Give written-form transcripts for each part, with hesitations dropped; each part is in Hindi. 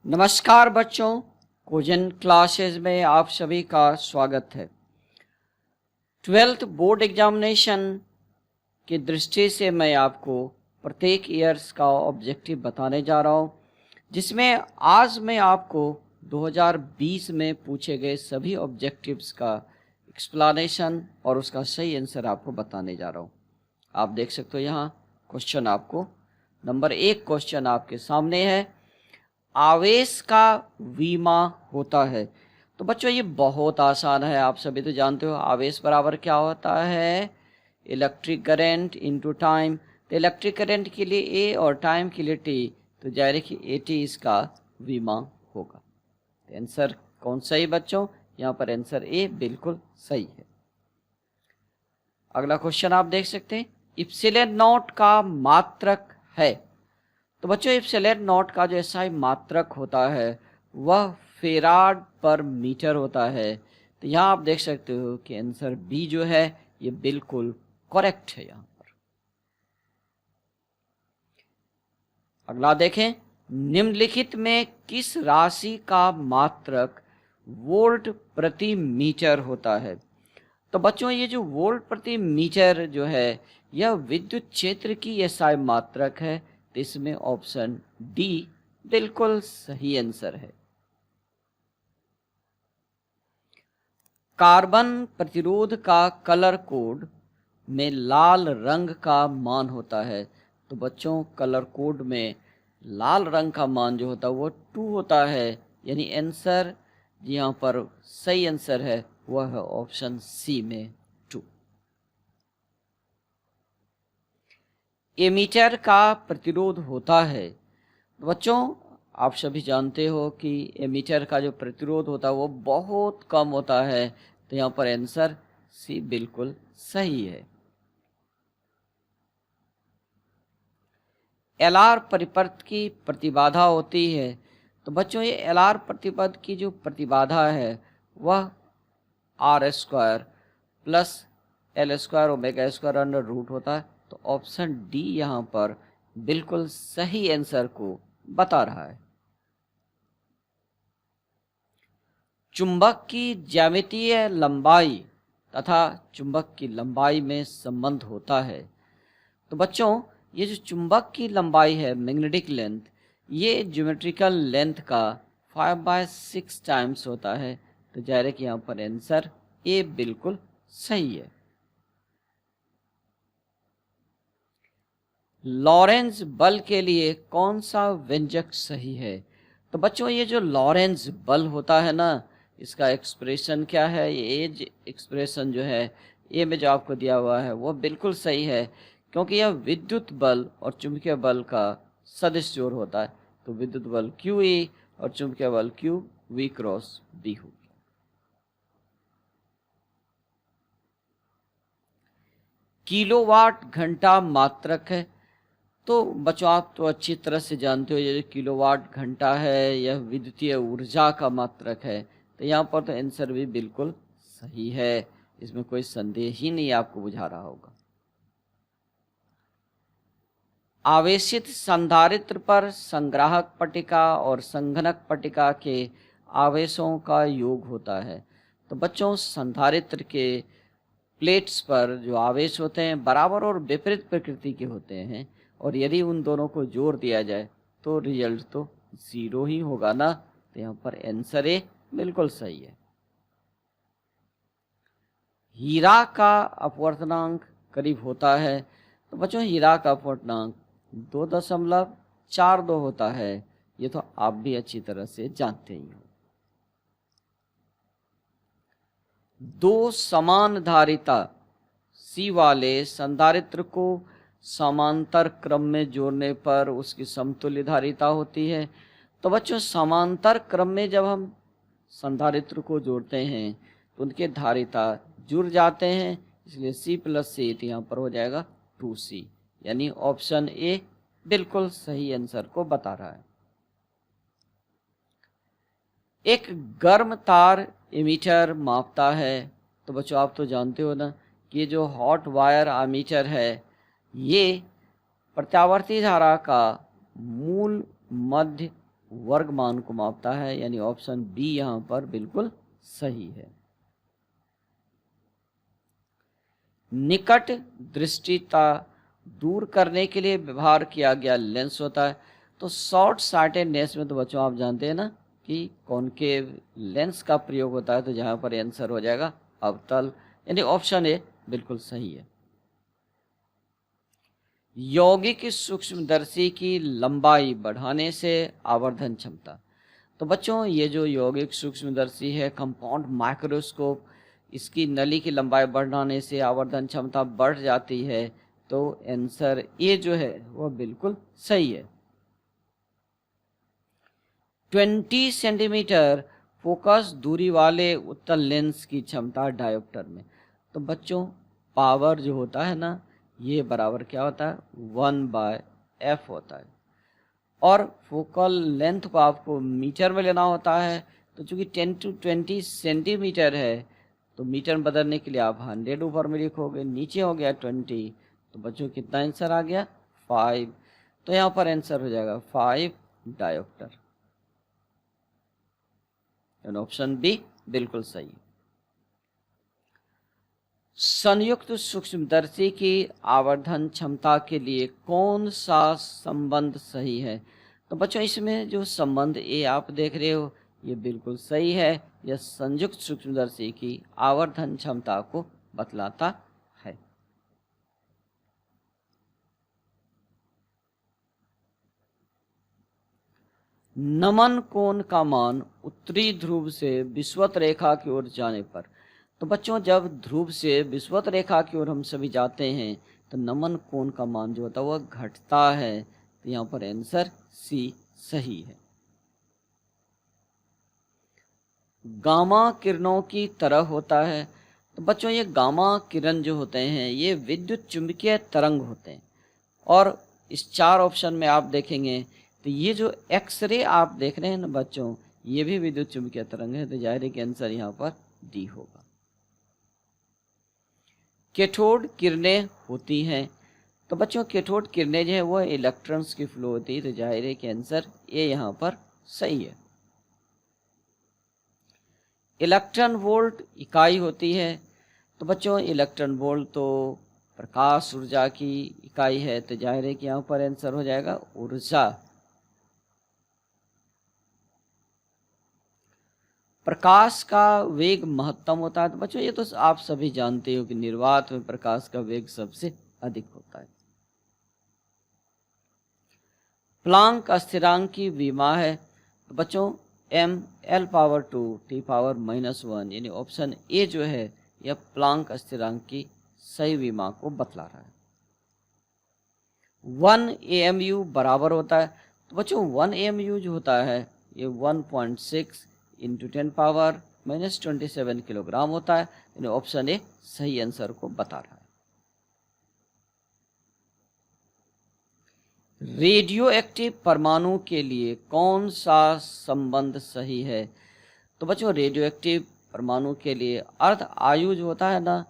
नमस्कार बच्चों, कोजन क्लासेस में आप सभी का स्वागत है। 12th बोर्ड एग्जामिनेशन की दृष्टि से मैं आपको प्रत्येक ईयर्स का ऑब्जेक्टिव बताने जा रहा हूं, जिसमें आज मैं आपको 2020 में पूछे गए सभी ऑब्जेक्टिव्स का एक्सप्लेनेशन और उसका सही आंसर आपको बताने जा रहा हूं। आप देख सकते हो यहाँ क्वेश्चन आपको नंबर 1 क्वेश्चन आपके सामने है। आवेश का विमा होता है। तो बच्चों ये बहुत आसान है, आप सभी तो जानते हो आवेश बराबर क्या होता है, इलेक्ट्रिक करंट इनटू टाइम। तो इलेक्ट्रिक करंट के लिए ए और टाइम के लिए टी, तो जाहिर है कि ए टी इसका विमा होगा। तो आंसर कौन सही बच्चों, यहाँ पर आंसर ए बिल्कुल सही है। अगला क्वेश्चन आप देख सकते हैं, इप्सिलॉन नॉट का मात्रक है। तो बच्चों एप्सिलॉन नॉट का जो एसआई मात्रक होता है वह फेराड पर मीटर होता है। तो यहाँ आप देख सकते हो कि आंसर बी जो है ये बिल्कुल करेक्ट है। यहाँ पर अगला देखें, निम्नलिखित में किस राशि का मात्रक वोल्ट प्रति मीटर होता है। तो बच्चों ये जो वोल्ट प्रति मीटर जो है यह विद्युत क्षेत्र की एसआई मात्रक है। तो इसमें ऑप्शन डी बिल्कुल सही आंसर है। कार्बन प्रतिरोध का कलर कोड में लाल रंग का मान होता है। तो बच्चों कलर कोड में लाल रंग का मान जो होता है वो 2 होता है, यानी आंसर यहाँ पर सही आंसर है वह है ऑप्शन सी में 2। एमीटर का प्रतिरोध होता है। बच्चों आप सभी जानते हो कि एमीटर का जो प्रतिरोध होता है वो बहुत कम होता है। तो यहाँ पर आंसर सी बिल्कुल सही है। एलआर परिपथ की प्रतिबाधा होती है। तो बच्चों ये एलआर प्रतिपथ की जो प्रतिबाधा है वह R square plus L square omega square under root होता है। तो ऑप्शन डी यहाँ पर बिल्कुल सही आंसर को बता रहा है। चुंबक की ज्यामितीय लंबाई तथा चुंबक की लंबाई में संबंध होता है। तो बच्चों ये जो चुंबक की लंबाई है मैग्नेटिक लेंथ, ये ज्योमेट्रिकल लेंथ का 5/6 टाइम्स होता है। तो जाहिर है कि यहाँ पर आंसर ए बिल्कुल सही है। लॉरेंज बल के लिए कौन सा व्यंजक सही है। तो बच्चों ये जो लॉरेंज बल होता है ना, इसका एक्सप्रेशन क्या है, ये एज एक्सप्रेशन जो है ए में जो आपको दिया हुआ है वो बिल्कुल सही है, क्योंकि यह विद्युत बल और चुंबकीय बल का सदिश जोड़ होता है। तो विद्युत बल क्यू ई और चुंबकीय बल क्यू वी क्रॉस बी होगी। किलोवाट घंटा मात्रक है। तो बच्चों आप तो अच्छी तरह से जानते हो ये जो किलोवाट घंटा है यह विद्युतीय ऊर्जा का मात्रक है। तो यहाँ पर तो आंसर भी बिल्कुल सही है, इसमें कोई संदेह ही नहीं आपको बुझा रहा होगा। आवेशित संधारित्र पर संग्राहक पट्टिका और संघनक पट्टिका के आवेशों का योग होता है। तो बच्चों संधारित्र के प्लेट्स पर जो आवेश होते हैं बराबर और विपरीत प्रकृति के होते हैं, और यदि उन दोनों को जोड़ दिया जाए तो रिजल्ट तो 0 ही होगा ना। तो यहाँ पर आंसर ए बिल्कुल सही है। हीरा का अपवर्तनांक करीब होता है। तो बच्चों हीरा का अपवर्तनांक 2.42 होता है। ये तो आप भी अच्छी तरह से जानते ही हो। दो समान धारिता सी वाले संधारित्र को समांतर क्रम में जोड़ने पर उसकी समतुल्य धारिता होती है। तो बच्चों समांतर क्रम में जब हम संधारित्र को जोड़ते हैं तो उनके धारिता जुड़ जाते हैं, इसलिए C + C यहाँ पर हो जाएगा 2C, यानी ऑप्शन ए बिल्कुल सही आंसर को बता रहा है। एक गर्म तार एमीटर मापता है। तो बच्चों आप तो जानते हो ना कि ये जो हॉट वायर एमीटर है ये प्रत्यावर्ती धारा का मूल, मध्य, वर्ग मान को मापता है, यानी ऑप्शन बी यहाँ पर बिल्कुल सही है। निकट दृष्टिता दूर करने के लिए व्यवहार किया गया लेंस होता है। तो शॉर्ट साइटेडनेस में तो बच्चों आप जानते हैं ना कि कॉनकेव लेंस का प्रयोग होता है, तो जहाँ पर आंसर हो जाएगा अवतल, यानी ऑप्शन ए बिल्कुल सही है। यौगिक सूक्ष्मदर्शी की लंबाई बढ़ाने से आवर्धन क्षमता। तो बच्चों ये जो यौगिक सूक्ष्मदर्शी है, कंपाउंड माइक्रोस्कोप, इसकी नली की लंबाई बढ़ाने से आवर्धन क्षमता बढ़ जाती है, तो आंसर ए जो है वह बिल्कुल सही है। 20 सेंटीमीटर फोकस दूरी वाले उत्तल लेंस की क्षमता डायोप्टर में। तो बच्चों पावर जो होता है ना, ये बराबर क्या होता है, 1/f होता है। और फोकल लेंथ को आपको मीटर में लेना होता है, तो चूंकि 10 to 20 सेंटीमीटर है, तो मीटर में बदलने के लिए आप 100 ऊपर में लिखोगे, नीचे हो गया 20, तो बच्चों कितना आंसर आ गया 5। तो यहाँ पर आंसर हो जाएगा 5 डायोप्टर, ऑप्शन बी बिल्कुल सही। संयुक्त सूक्ष्मदर्शी की आवर्धन क्षमता के लिए कौन सा संबंध सही है? तो बच्चों इसमें जो संबंध ए आप देख रहे हो ये बिल्कुल सही है। यह संयुक्त सूक्ष्मदर्शी की आवर्धन क्षमता को बतलाता है। नमन कोण का मान उत्तरी ध्रुव से विषुवत रेखा की ओर जाने पर। तो बच्चों जब ध्रुव से विषुवत रेखा की ओर हम सभी जाते हैं तो नमन कोण का मान जो होता है वह घटता है। तो यहाँ पर आंसर सी सही है। गामा किरणों की तरह होता है। तो बच्चों ये गामा किरण जो होते हैं ये विद्युत चुंबकीय तरंग होते हैं, और इस 4 ऑप्शन में आप देखेंगे तो ये जो एक्सरे आप देख रहे हैं ना बच्चों, ये भी विद्युत चुंबकीय तरंग है। तो जाहिर है कि आंसर यहाँ पर डी होगा। कैथोड किरणें होती हैं। तो बच्चों कैथोड किरणें जो है वो इलेक्ट्रॉन्स की फ्लो होती है। तो जाहिर है कि आंसर ये यहाँ पर सही है। इलेक्ट्रॉन वोल्ट इकाई होती है। तो बच्चों इलेक्ट्रॉन वोल्ट तो प्रकाश ऊर्जा की इकाई है। तो जाहिर है कि यहाँ पर आंसर हो जाएगा ऊर्जा। प्रकाश का वेग महत्तम होता है। तो बच्चों ये तो आप सभी जानते हो कि निर्वात में प्रकाश का वेग सबसे अधिक होता है। प्लांक स्थिरांक की विमा है। तो बच्चों ml/2 T⁻⁻1 यानी ऑप्शन ए जो है यह प्लांक स्थिरांक की सही विमा को बतला रहा है। 1 AMU बराबर होता है। तो बच्चों 1 AMU जो होता है ये 1.6 × 10⁻⁻27 किलोग्राम होता है। यानी ऑप्शन ए सही आंसर को बता रहा है। रेडियो एक्टिव परमाणु के लिए कौन सा संबंध सही है? तो बच्चों रेडियो एक्टिव परमाणु के लिए अर्ध आयु जो होता है ना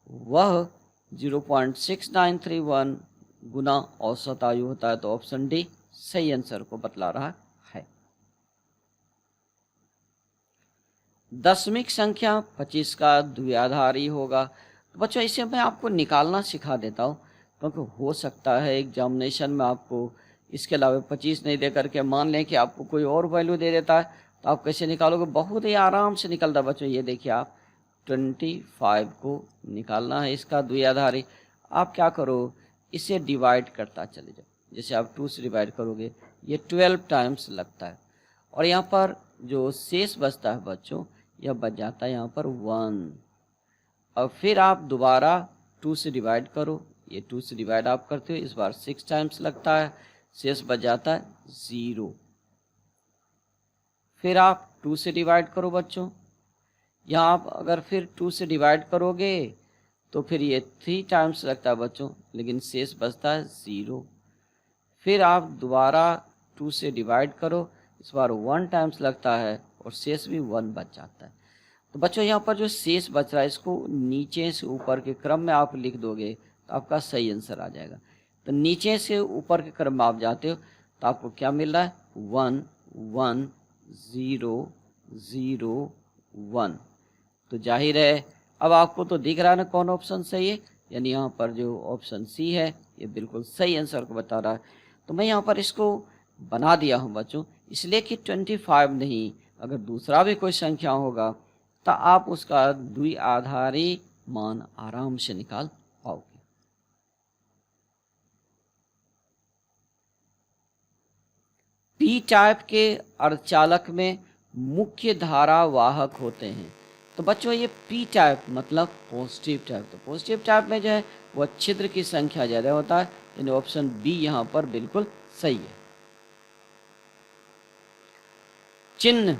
वह 0.6931 गुना औसत आयु होता है। तो ऑप्शन डी सही आंसर को बतला रहा है। दशमिक संख्या 25 का द्विआधारी होगा। तो बच्चों इसे मैं आपको निकालना सिखा देता हूँ, क्योंकि हो सकता है एग्जामिनेशन में आपको इसके अलावा 25 नहीं दे करके मान लें कि आपको कोई और वैल्यू दे देता है, तो आप कैसे निकालोगे? बहुत ही आराम से निकलता है बच्चों। ये देखिए आप 25 को निकालना है इसका द्विआधारी। आप क्या करो, इसे डिवाइड करता चले जाओ। जैसे आप 2 से डिवाइड करोगे ये 12 टाइम्स लगता है, और यहाँ पर जो शेष बचता है बच्चों यह बच जाता है यहाँ पर 1। और फिर आप दोबारा 2 से डिवाइड करो, ये 2 से डिवाइड आप करते हो, इस बार 6 टाइम्स लगता है, शेष बच जाता है 0। फिर आप 2 से डिवाइड करो बच्चों, यहाँ आप अगर फिर 2 से डिवाइड करोगे तो फिर ये 3 टाइम्स लगता है बच्चों, लेकिन शेष बचता है 0। फिर आप दोबारा 2 से डिवाइड करो, इस बार 1 टाइम्स लगता है और शेष भी 1 बच जाता है। तो बच्चों यहाँ पर जो शेष बच रहा है इसको नीचे से ऊपर के क्रम में आप लिख दोगे तो आपका सही आंसर आ जाएगा। तो नीचे से ऊपर के क्रम में आप जाते हो तो आपको क्या मिल रहा है 1 1 तो जाहिर है अब आपको तो दिख रहा है ना कौन ऑप्शन सही है, यानी यहाँ पर जो ऑप्शन सी है ये बिल्कुल सही आंसर को बता रहा है। तो मैं यहाँ पर इसको बना दिया हूँ बच्चों, इसलिए कि 25 नहीं, अगर दूसरा भी कोई संख्या होगा तो आप उसका द्विआधारी मान आराम से निकाल पाओगे। पी टाइप के अर्धचालक में मुख्य धारा वाहक होते हैं। तो बच्चों ये पी टाइप मतलब पॉजिटिव टाइप, तो पॉजिटिव टाइप में जो है वह छिद्र की संख्या ज़्यादा होता है, यानी ऑप्शन बी यहाँ पर बिल्कुल सही है। चिन्ह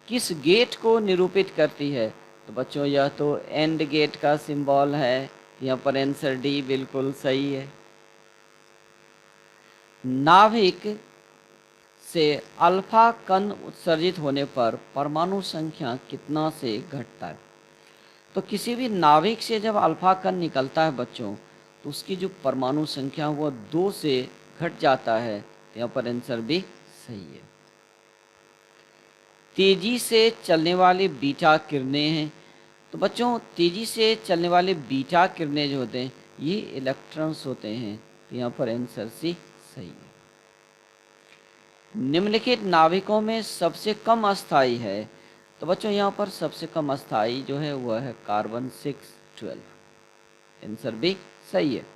किस गेट को निरूपित करती है? तो बच्चों यह तो एंड गेट का सिंबल है, यहाँ पर आंसर डी बिल्कुल सही है। नाभिक से अल्फा कण उत्सर्जित होने पर परमाणु संख्या कितना से घटता है? तो किसी भी नाभिक से जब अल्फा कण निकलता है बच्चों तो उसकी जो परमाणु संख्या वो 2 से घट जाता है, यहाँ पर आंसर भी सही है। तेजी से चलने वाली बीटा किरणें हैं। तो बच्चों तेजी से चलने वाले बीटा किरणें जो होते हैं ये इलेक्ट्रॉन्स होते हैं, तो यहाँ पर आंसर सी सही है। निम्नलिखित नाभिकों में सबसे कम अस्थाई है। तो बच्चों यहाँ पर सबसे कम अस्थाई जो है वह है कार्बन 612, आंसर भी सही है।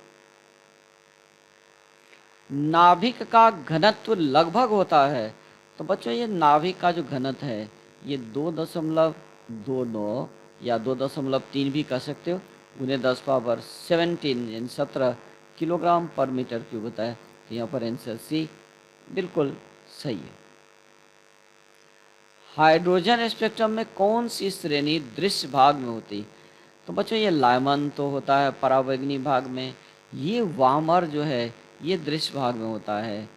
नाभिक का घनत्व लगभग होता है। तो बच्चों ये नाभिक का जो घनत्व है ये 2.29 या 2.3 भी कह सकते हो, उन्हें 10⁻17 किलोग्राम पर मीटर क्यूब होता है, तो यहाँ पर आंसर सी बिल्कुल सही है। हाइड्रोजन स्पेक्ट्रम में कौन सी श्रेणी दृश्य भाग में होती? तो बच्चों ये लाइमन तो होता है परावैंगनी भाग में, ये वामर जो है ये दृश्य भाग में होता है,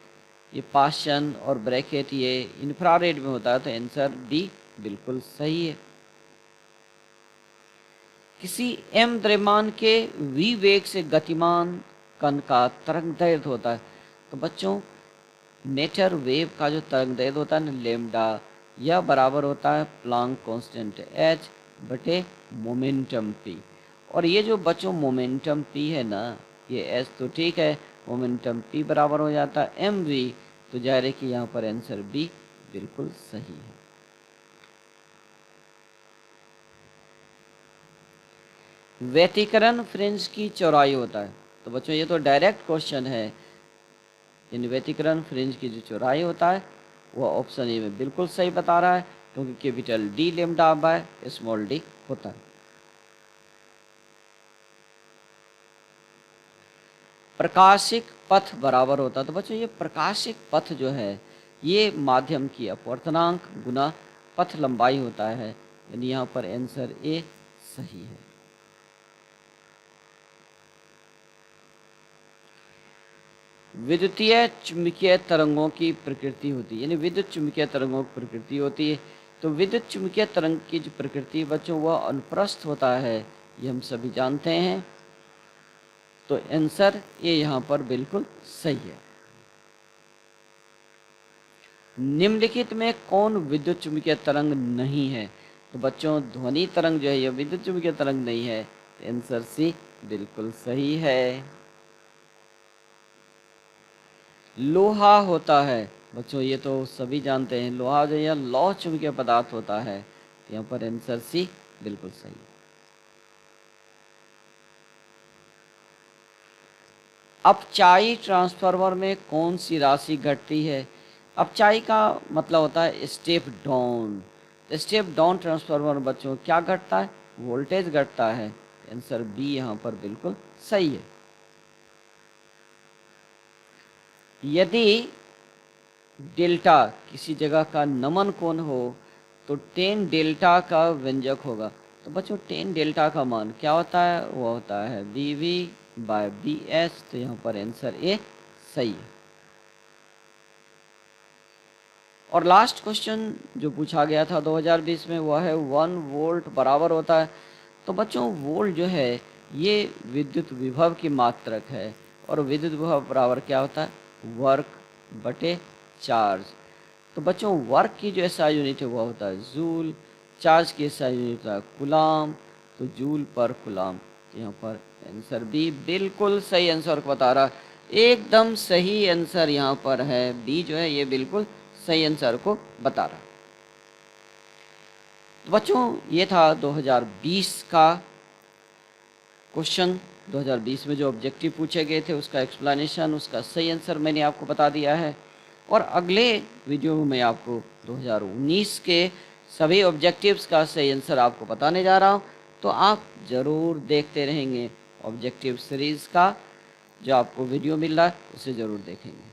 ये पाशन और ब्रैकेट ये इंफ्रारेड में होता है, तो आंसर डी बिल्कुल सही है। किसी एम द्रव्यमान के वी वेग से गतिमान कण का तरंग दैर्घ्य होता है। तो बच्चों नेचर वेव का जो तरंग दैर्घ्य होता है ना लेमडा, यह बराबर होता है प्लांक कांस्टेंट एच बटे मोमेंटम पी। और ये जो बच्चों मोमेंटम पी है ना, ये एच तो ठीक है, मोमेंटम पी बराबर हो जाता है एम वी, तो जाहिर है कि यहाँ पर आंसर बी बिल्कुल सही है। व्यतिकरण फ्रिंज की चौड़ाई होता है। तो बच्चों ये तो डायरेक्ट क्वेश्चन है, इन व्यतिकरण फ्रिंज की जो चौड़ाई होता है वह ऑप्शन ए में बिल्कुल सही बता रहा है, क्योंकि capital D lambda by small D होता है। प्रकाशिक पथ बराबर होता है। तो बच्चों ये प्रकाशिक पथ जो है ये माध्यम की अपवर्तनांक गुना पथ लंबाई होता है, यानी यहाँ पर आंसर ए सही है। विद्युतीय चुंबकीय तरंगों की प्रकृति होती है, यानी विद्युत चुंबकीय तरंगों की प्रकृति होती है। तो विद्युत चुंबकीय तरंग की जो प्रकृति बच्चों वह अनुप्रस्थ होता है, ये हम सभी जानते हैं, तो आंसर ये यहाँ पर बिल्कुल सही है। निम्नलिखित में कौन विद्युत चुंबकीय तरंग नहीं है? तो बच्चों ध्वनि तरंग जो है यह विद्युत चुंबकीय तरंग नहीं है, आंसर सी बिल्कुल सही है। लोहा होता है। बच्चों ये तो सभी जानते हैं, लोहा जो है लौह चुंबकीय पदार्थ होता है, यहाँ पर आंसर सी बिल्कुल सही है। अपचाई ट्रांसफार्मर में कौन सी राशि घटती है? अपचाई का मतलब होता है step down. Step down transformer बच्चों क्या घटता है? वोल्टेज घटता है, आंसर बी यहाँ पर बिल्कुल सही है। यदि डेल्टा किसी जगह का नमन कोण हो तो 10 डेल्टा का व्यंजक होगा। तो बच्चों 10 डेल्टा का मान क्या होता है? वो होता है BV बाय BS, तो यहाँ पर आंसर ए सही है। और लास्ट क्वेश्चन जो पूछा गया था 2020 में वह है 1 वोल्ट बराबर होता है। तो बच्चों वोल्ट जो है ये विद्युत विभव की मात्रक है, और विद्युत विभव बराबर क्या होता है? वर्क बटे चार्ज। तो बच्चों वर्क की जो एसआई यूनिट है वो होता है जूल, चार्ज की एसआई यूनिट होता है कूलाम, तो जूल पर कूलाम। यहाँ पर आंसर बी बिल्कुल सही आंसर को बता रहा, एकदम सही आंसर यहाँ पर है बी जो है ये बिल्कुल सही आंसर को बता रहा। तो बच्चों ये था 2020 का क्वेश्चन। 2020 में जो ऑब्जेक्टिव पूछे गए थे उसका एक्सप्लेनेशन, उसका सही आंसर मैंने आपको बता दिया है। और अगले वीडियो में मैं आपको 2019 के सभी ऑब्जेक्टिव्स का सही आंसर आपको बताने जा रहा हूँ। तो आप ज़रूर देखते रहेंगे ऑब्जेक्टिव सीरीज़ का जो आपको वीडियो मिल रहा है उसे ज़रूर देखेंगे।